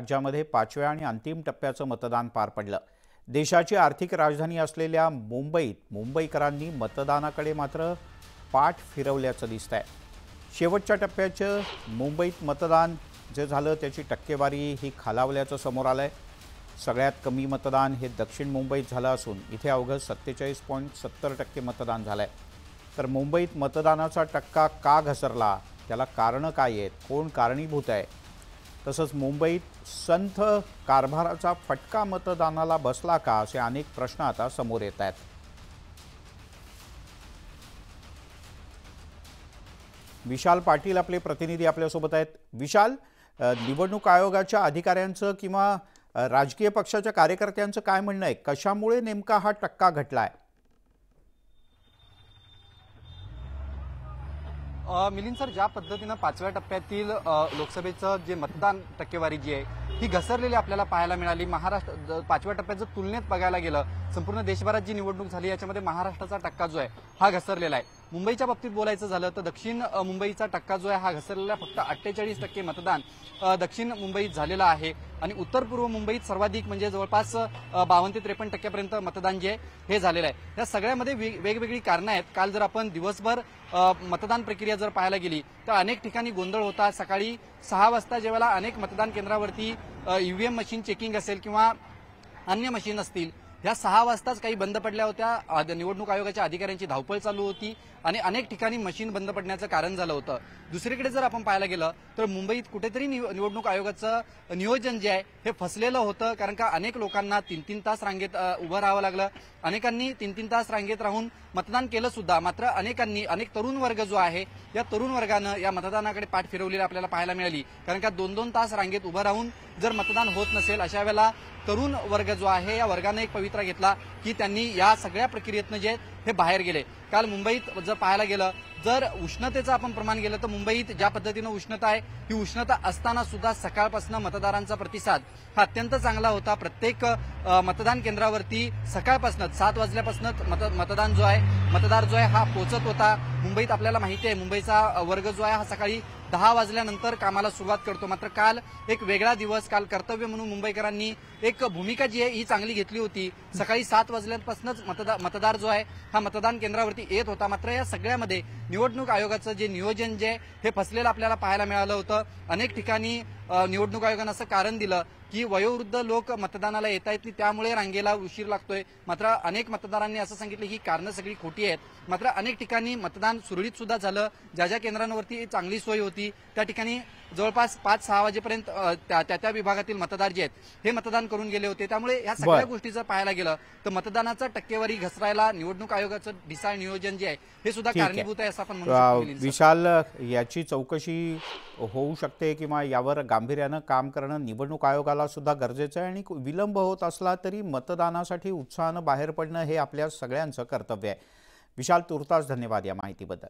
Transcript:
राज्यामध्ये 5व्या आणि अंतिम टप्प्याचं मतदान पार पडलं। देशाची आर्थिक राजधानी असलेल्या मुंबईत मुंबईकरांनी मतदानाकडे मात्र पाठ फिरवल्याचं दिसतंय। शेवटच्या टप्प्याचं मुंबईत मतदान जे झालं त्याची टक्केवारी ही खालावल्याचं समोर आलंय। सगळ्यात कमी मतदान हे दक्षिण मुंबईत झालं असून इथे अवघं 47.70% मतदान झालंय। तर मुंबईत मतदानाचा टक्का का घसरला, त्याला कारणं काय आहेत, कोण कारणीभूत आहे, तसंच मुंबईत संथ कारभाराचा फटका मतदानाला बसला का, असे अनेक प्रश्न आता समोर येत आहेत। विशाल पाटील आपले प्रतिनिधी आपल्यासोबत आहेत। विशाल, निवडणूक आयोगाच्या अधिकाऱ्यांचं किंवा राजकीय पक्षाच्या कार्यकर्त्यांचं काय म्हणणं आहे, कशामुळे नेमका हा टक्का घटलाय? मिलिंद सर, ज्या पद्धतीनं 5व्या टप्प्यातील लोकसभेचं जे मतदान टक्केवारी जी आहे ही घसरलेली आपल्याला पाहायला मिळाली। महाराष्ट्र 5व्या टप्प्याचं तुलनेत बघायला गेलं, संपूर्ण देशभरात जी निवडणूक झाली याच्यामध्ये महाराष्ट्राचा टक्का जो आहे हा घसरलेला आहे। मुंबईच्या बाबतीत बोलायचं झालं तर दक्षिण मुंबईचा टक्का जो आहे हा घसरलेला, फक्त 48% मतदान दक्षिण मुंबईत झालेलं आहे आणि उत्तर पूर्व मुंबईत सर्वाधिक म्हणजे जवळपास 52 ते 53% मतदान जे आहे हे झालेलं आहे। या सगळ्यामध्ये वेगवेगळी कारणं आहेत। काल जर आपण दिवसभर मतदान प्रक्रिया जर पाहायला गेली तर अनेक ठिकाणी गोंधळ होता। सकाळी 6 वाजता जेव्हा अनेक मतदान केंद्रावरती ईव्हीएम मशीन चेकिंग असेल किंवा अन्य मशीन असतील, या 6 वाजताच काही बंद पडल्या होत्या। निवडणूक आयोगाच्या अधिकाऱ्यांची धावपळ चालू होती आणि अनेक ठिकाणी मशीन बंद पडण्याचं कारण झालं होतं। दुसरीकडे जर आपण पाहायला गेलं तर मुंबईत कुठेतरी निवडणूक आयोगाचं नियोजन जे आहे हे फसलेलं होतं, कारण का अनेक लोकांना 3-3 तास रांगेत उभं राहावं लागलं। अनेकांनी 3-3 तास रांगेत राहून मतदान केलं सुद्धा, मात्र अनेक तरुण वर्ग जो आहे या तरुण वर्गानं या मतदानाकडे पाठ फिरवलेली आपल्याला पाहायला मिळाली, कारण का 2-2 तास रांगेत उभं राहून जर मतदान होत नसेल अशा वेळेला तरुण वर्ग जो आहे या वर्गाने एक पवित्रा घेतला की त्यांनी या सगळ्या प्रक्रियेतनं जे हे बाहेर गेले। काल मुंबईत जर पाहायला गेलं, जर उष्णतेचं आपण प्रमाण गेलं तर मुंबईत ज्या पद्धतीनं उष्णता आहे ही उष्णता असताना सुद्धा सकाळपासून मतदारांचा प्रतिसाद हा अत्यंत चांगला होता। प्रत्येक मतदान केंद्रावरती सकाळपासून 7 वाजल्यापासून मतदार जो आहे हा पोहोचत होता। मुंबईत आपल्याला माहिती आहे मुंबईचा वर्ग जो आहे हा सकाळी 10 वाजल्यानंतर कामाला सुरुवात करतो, मात्र काल एक वेगळा दिवस, काल कर्तव्य म्हणून मुंबईकरांनी एक भूमिका जी आहे ही चांगली घेतली होती। सकाळी 7 वाजल्यापासूनच मतदार जो आहे हा मतदान केंद्रावरती येत होता। मात्र या सगळ्यामध्ये निवडणूक आयोगाचं जे नियोजन जे हे फसलेलं आपल्याला पाहायला मिळालं होतं। अनेक ठिकाणी निवडणूक आयोगानं असं कारण दिलं की वयोवृद्ध लोक मतदानाला येत आहेत त्यामुळे रांगेला उशीर लागतोय, मात्र अनेक मतदारांनी असं सांगितलं ही कारणं सगळी खोटी आहेत। मात्र अनेक ठिकाणी मतदान सुरळीत सुद्धा झालं। ज्या केंद्रांवरती चांगली सोय होती त्या ठिकाणी जवळपास 5-6 वाजेपर्यंत त्या विभागातील मतदार जे आहेत हे मतदान करून गेले होते। त्यामुळे या सगळ्या गोष्टी जर पाहायला गेलं तर मतदानाचा टक्केवारी घसरायला निवडणूक आयोगाचं ढिसाळ नियोजन जे आहे हे सुद्धा कारणीभूत आहे असं आपण म्हणू शकतो। विशाल, याची चौकशी होऊ शकते किंवा यावर गांभीर्यानं काम करणं निवडणूक आयोगाला सुद्धा गरजेचं आहे आणि विलंब होत असला तरी मतदानासाठी उत्साहानं बाहेर पडणं हे आपल्या सगळ्यांचं कर्तव्य आहे। विशाल, तुर्तास धन्यवाद या माहितीबद्दल।